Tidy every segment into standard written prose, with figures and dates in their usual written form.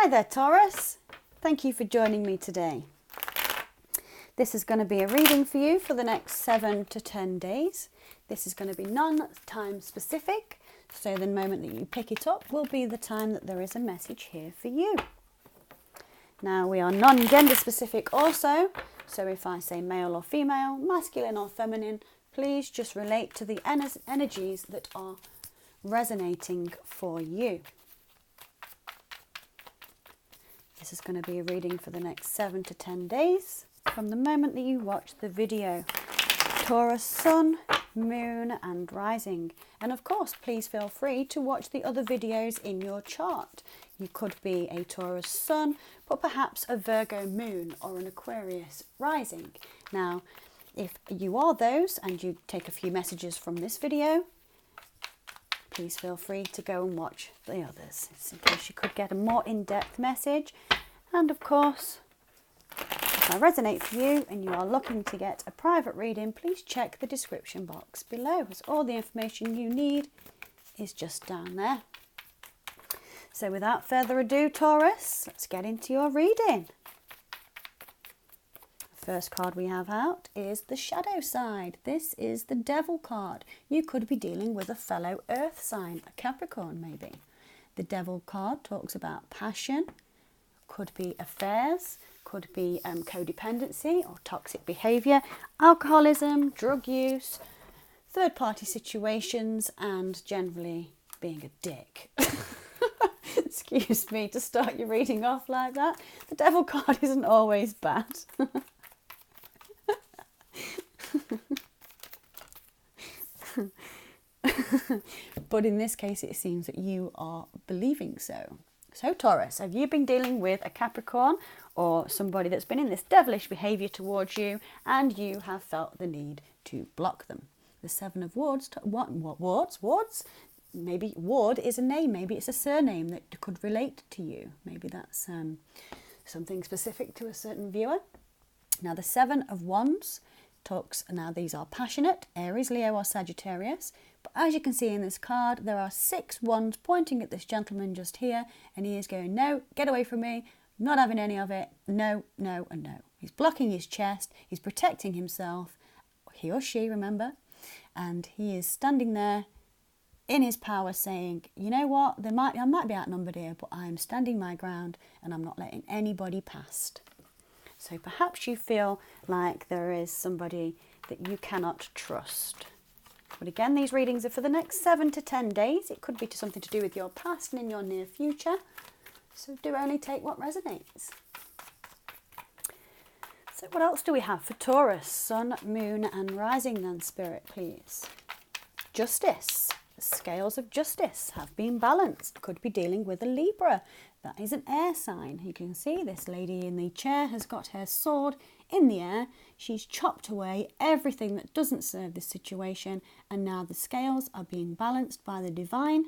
Hi there, Taurus. Thank you for joining me today. This is going to be a reading for you for the next 7 to 10 days. This is going to be non-time specific, so the moment that you pick it up will be the time that there is a message here for you. Now, we are non-gender specific also, so if I say male or female, masculine or feminine, please just relate to the energies that are resonating for you. This is going to be a reading for the next 7 to 10 days from the moment that you watch the video. Taurus sun, moon and rising. And of course, please feel free to watch the other videos in your chart. You could be a Taurus sun, but perhaps a Virgo moon or an Aquarius rising. Now, if you are those and you take a few messages from this video, please feel free to go and watch the others, in case you could get a more in-depth message. And of course, if I resonate for you and you are looking to get a private reading, please check the description box below, as all the information you need is just down there. So without further ado, Taurus, let's get into your reading. First card we have out is the shadow side. This is the Devil card. You could be dealing with a fellow earth sign, a Capricorn maybe. The Devil card talks about passion, could be affairs, could be codependency or toxic behaviour, alcoholism, drug use, third-party situations, and generally being a dick. Excuse me to start your reading off like that. The Devil card isn't always bad. But in this case, it seems that you are believing so. So Taurus, have you been dealing with a Capricorn or somebody that's been in this devilish behaviour towards you and you have felt the need to block them? The Seven of Wands, Wards? Maybe Ward is a name, maybe it's a surname that could relate to you. Maybe that's something specific to a certain viewer. Now the Seven of Wands talks, now these are passionate, Aries, Leo or Sagittarius, but as you can see in this card, there are 6 wands pointing at this gentleman just here, and he is going, no, get away from me, not having any of it, no, no and no. He's blocking his chest, he's protecting himself, he or she, remember, and he is standing there in his power saying, you know what, I might be outnumbered here, but I'm standing my ground and I'm not letting anybody past. So perhaps you feel like there is somebody that you cannot trust. But again, these readings are for the next 7 to 10 days. It could be something to do with your past and in your near future. So do only take what resonates. So what else do we have for Taurus? Sun, moon and rising then, Spirit, please. Justice. The scales of justice have been balanced. Could be dealing with a Libra. That is an air sign. You can see this lady in the chair has got her sword in the air. She's chopped away everything that doesn't serve this situation, and now the scales are being balanced by the divine.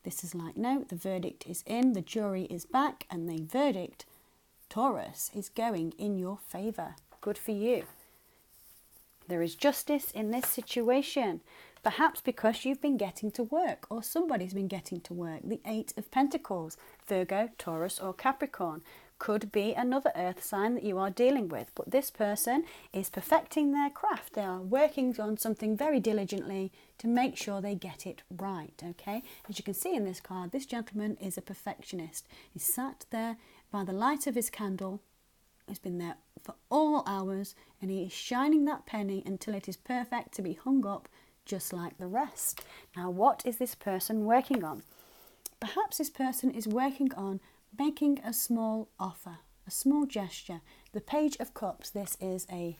This is like, no, the verdict is in, the jury is back, and the verdict, Taurus, is going in your favour. Good for you. There is justice in this situation. Perhaps because you've been getting to work or somebody's been getting to work. The 8 of Pentacles, Virgo, Taurus or Capricorn. Could be another earth sign that you are dealing with. But this person is perfecting their craft. They are working on something very diligently to make sure they get it right, okay? As you can see in this card, this gentleman is a perfectionist. He's sat there by the light of his candle. He's been there for all hours and he is shining that penny until it is perfect to be hung up just like the rest. Now, what is this person working on? Perhaps this person is working on making a small offer, a small gesture. The Page of Cups, this is a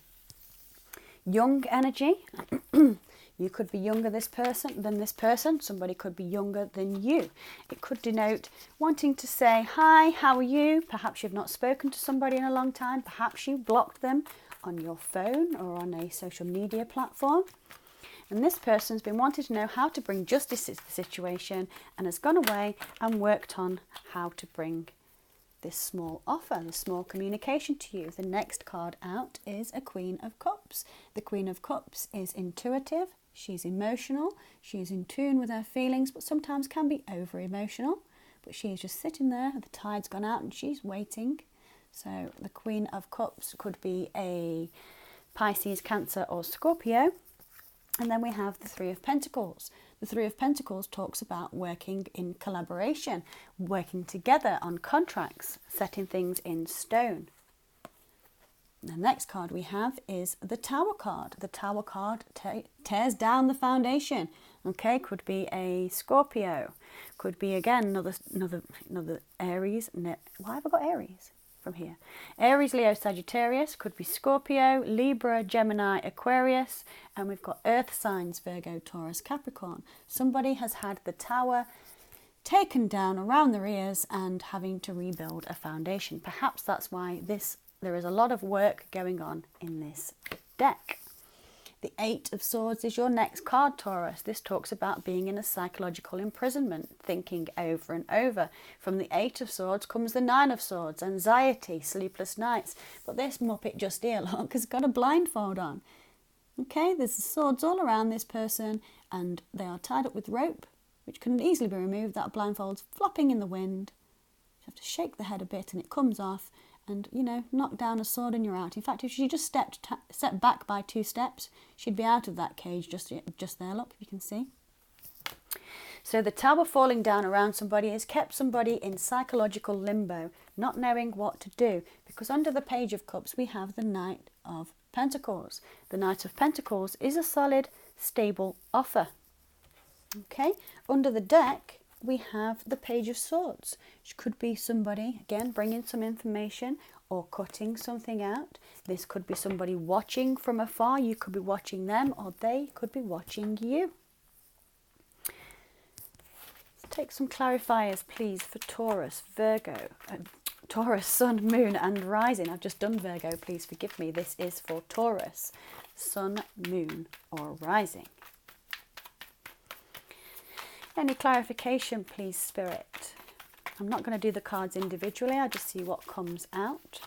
young energy. You could be younger than this person. Somebody could be younger than you. It could denote wanting to say, hi, how are you? Perhaps you've not spoken to somebody in a long time. Perhaps you blocked them on your phone or on a social media platform. And this person's been wanting to know how to bring justice to the situation and has gone away and worked on how to bring this small offer, this small communication to you. The next card out is a Queen of Cups. The Queen of Cups is intuitive, she's emotional, she's in tune with her feelings, but sometimes can be over emotional. but she's just sitting there. The tide's gone out and she's waiting. So the Queen of Cups could be a Pisces, Cancer or Scorpio. And then we have the Three of Pentacles. The Three of Pentacles talks about working in collaboration, working together on contracts, setting things in stone. The next card we have is the Tower card. The Tower card tears down the foundation. Okay, could be a Scorpio, could be again another Aries. Why have I got Aries from here? Aries, Leo, Sagittarius, could be Scorpio, Libra, Gemini, Aquarius, and we've got Earth signs, Virgo, Taurus, Capricorn. Somebody has had the Tower taken down around their ears and having to rebuild a foundation. Perhaps that's why there is a lot of work going on in this deck. The Eight of Swords is your next card, Taurus. This talks about being in a psychological imprisonment, thinking over and over. From the Eight of Swords comes the Nine of Swords, anxiety, sleepless nights. But this Muppet just here, look, has got a blindfold on. Okay, there's swords all around this person and they are tied up with rope, which can easily be removed. That blindfold's flopping in the wind. You have to shake the head a bit and it comes off. And, you know, knock down a sword and you're out. In fact, if she just stepped back by 2 steps, she'd be out of that cage just there, look, if you can see. So the Tower falling down around somebody has kept somebody in psychological limbo, not knowing what to do. Because under the Page of Cups, we have the Knight of Pentacles. The Knight of Pentacles is a solid, stable offer. Okay, under the deck, we have the Page of Swords, which could be somebody, again, bringing some information or cutting something out. This could be somebody watching from afar. You could be watching them or they could be watching you. Let's take some clarifiers, please, for Taurus, Virgo, Taurus, Sun, Moon and Rising. I've just done Virgo, please forgive me. This is for Taurus, Sun, Moon or Rising. Any clarification, please, Spirit? I'm not going to do the cards individually. I'll just see what comes out.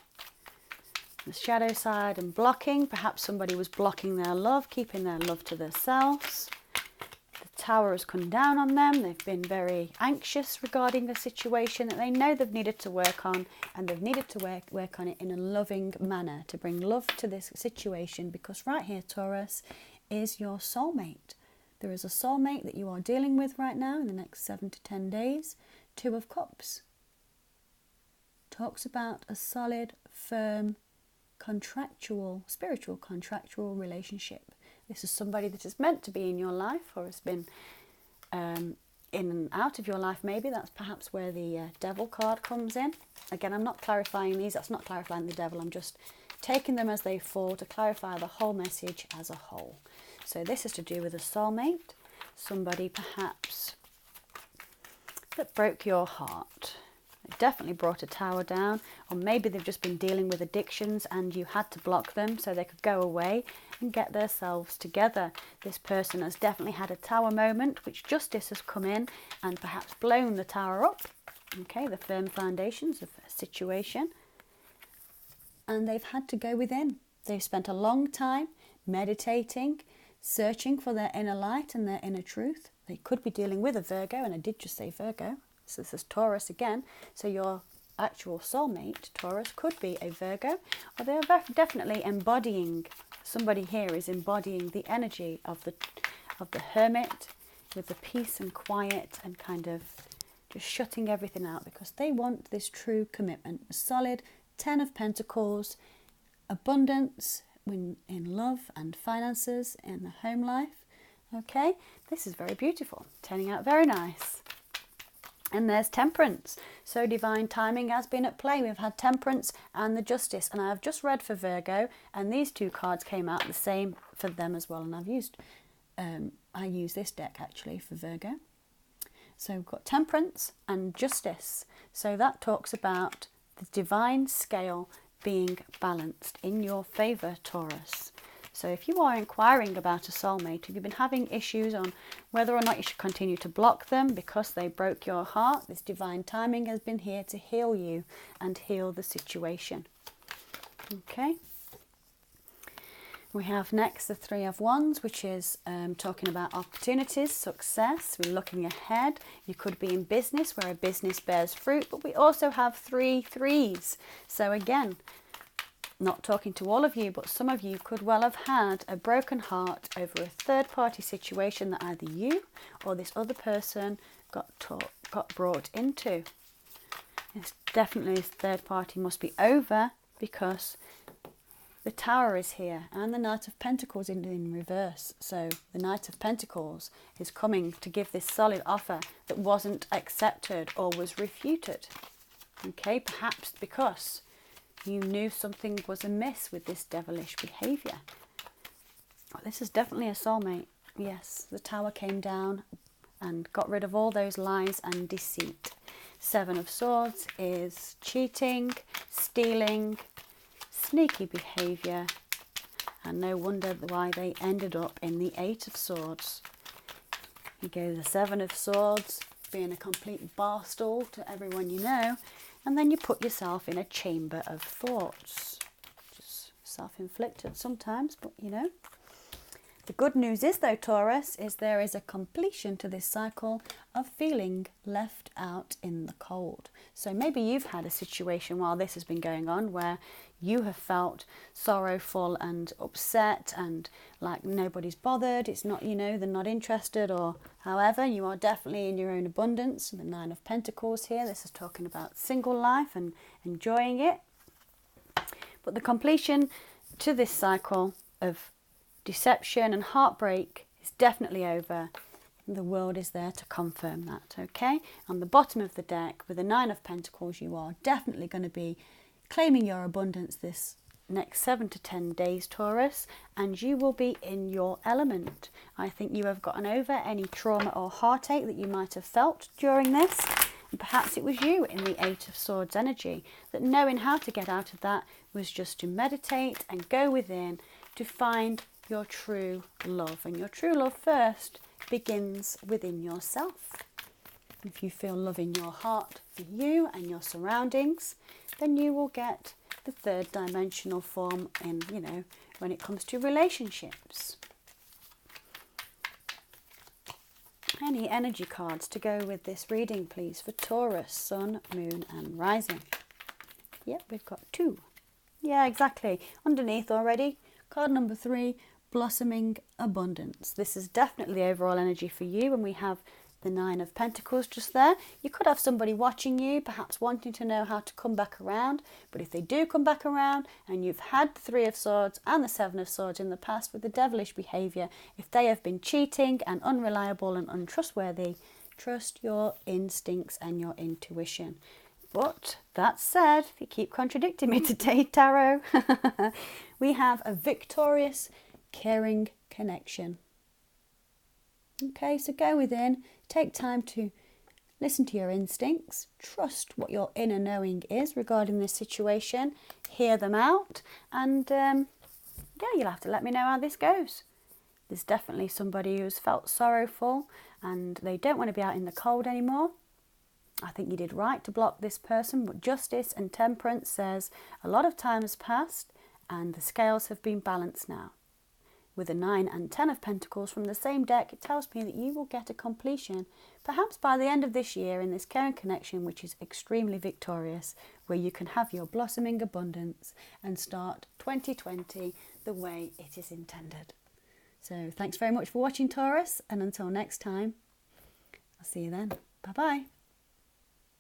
The shadow side and blocking. Perhaps somebody was blocking their love, keeping their love to themselves. The Tower has come down on them. They've been very anxious regarding the situation that they know they've needed to work on, and they've needed to work on it in a loving manner to bring love to this situation, because right here, Taurus, is your soulmate. There is a soulmate that you are dealing with right now in the next 7 to 10 days. 2 of Cups. Talks about a solid, firm, spiritual contractual relationship. This is somebody that is meant to be in your life or has been in and out of your life maybe. That's perhaps where the Devil card comes in. Again, I'm not clarifying these. That's not clarifying the Devil. I'm just taking them as they fall to clarify the whole message as a whole. So this is to do with a soulmate, somebody perhaps that broke your heart. It definitely brought a Tower down, or maybe they've just been dealing with addictions and you had to block them so they could go away and get themselves together. This person has definitely had a Tower moment, which justice has come in and perhaps blown the Tower up. Okay, the firm foundations of a situation. And they've had to go within. They've spent a long time meditating, searching for their inner light and their inner truth. They could be dealing with a Virgo, and I did just say Virgo, so this is Taurus again. So your actual soulmate, Taurus, could be a Virgo, or they're definitely embodying, somebody here is embodying the energy of the Hermit with the peace and quiet and kind of just shutting everything out, because they want this true commitment, a solid 10 of Pentacles, abundance, in love and finances in the home life. Okay, this is very beautiful, turning out very nice. And there's Temperance. So divine timing has been at play. We've had Temperance and the Justice, and I've just read for Virgo, and these 2 cards came out the same for them as well. And I use this deck actually for Virgo. So we've got Temperance and Justice. So that talks about the divine scale being balanced in your favour, Taurus. So if you are inquiring about a soulmate, if you've been having issues on whether or not you should continue to block them because they broke your heart, this divine timing has been here to heal you and heal the situation. Okay. We have next the Three of Wands, which is talking about opportunities, success. We're looking ahead. You could be in business where a business bears fruit, but we also have 3 threes. So again, not talking to all of you, but some of you could well have had a broken heart over a third-party situation that either you or this other person got brought into. It's definitely this third party must be over, because the Tower is here and the Knight of Pentacles in reverse. So the Knight of Pentacles is coming to give this solid offer that wasn't accepted or was refuted. Okay, perhaps because you knew something was amiss with this devilish behaviour. Oh, this is definitely a soulmate. Yes, the Tower came down and got rid of all those lies and deceit. 7 of Swords is cheating, stealing, sneaky behaviour, and no wonder why they ended up in the 8 of Swords. You go the 7 of Swords, being a complete barstool to everyone you know, and then you put yourself in a chamber of thoughts. Just self-inflicted sometimes, but you know. The good news is though, Taurus, is there is a completion to this cycle of feeling left out in the cold. So maybe you've had a situation while this has been going on where you have felt sorrowful and upset and like nobody's bothered, it's not, you know, they're not interested, or however, you are definitely in your own abundance. The 9 of Pentacles here, this is talking about single life and enjoying it. But the completion to this cycle of deception and heartbreak is definitely over. The world is there to confirm that, okay? On the bottom of the deck with the 9 of Pentacles, you are definitely going to be claiming your abundance this next 7 to 10 days, Taurus, and you will be in your element. I think you have gotten over any trauma or heartache that you might have felt during this, and perhaps it was you in the 8 of Swords energy that knowing how to get out of that was just to meditate and go within to find your true love. And your true love first begins within yourself. If you feel love in your heart for you and your surroundings, then you will get the 3rd dimensional form in, you know, when it comes to relationships. Any energy cards to go with this reading, please, for Taurus, Sun, Moon and Rising. Yep, we've got 2. Yeah, exactly. Underneath already, card number 3, Blossoming Abundance. This is definitely overall energy for you, and we have the 9 of Pentacles just there. You could have somebody watching you, perhaps wanting to know how to come back around, but if they do come back around and you've had the 3 of Swords and the 7 of Swords in the past with the devilish behaviour, if they have been cheating and unreliable and untrustworthy, trust your instincts and your intuition. But that said, you keep contradicting me today, Tarot. We have a victorious, caring connection. Okay, so go within, take time to listen to your instincts, trust what your inner knowing is regarding this situation, hear them out, and yeah, you'll have to let me know how this goes. There's definitely somebody who's felt sorrowful and they don't want to be out in the cold anymore. I think you did right to block this person, but Justice and Temperance says a lot of time has passed and the scales have been balanced now. With the 9 and 10 of Pentacles from the same deck, it tells me that you will get a completion, perhaps by the end of this year, in this caring connection, which is extremely victorious, where you can have your blossoming abundance and start 2020 the way it is intended. So thanks very much for watching, Taurus, and until next time, I'll see you then. Bye-bye.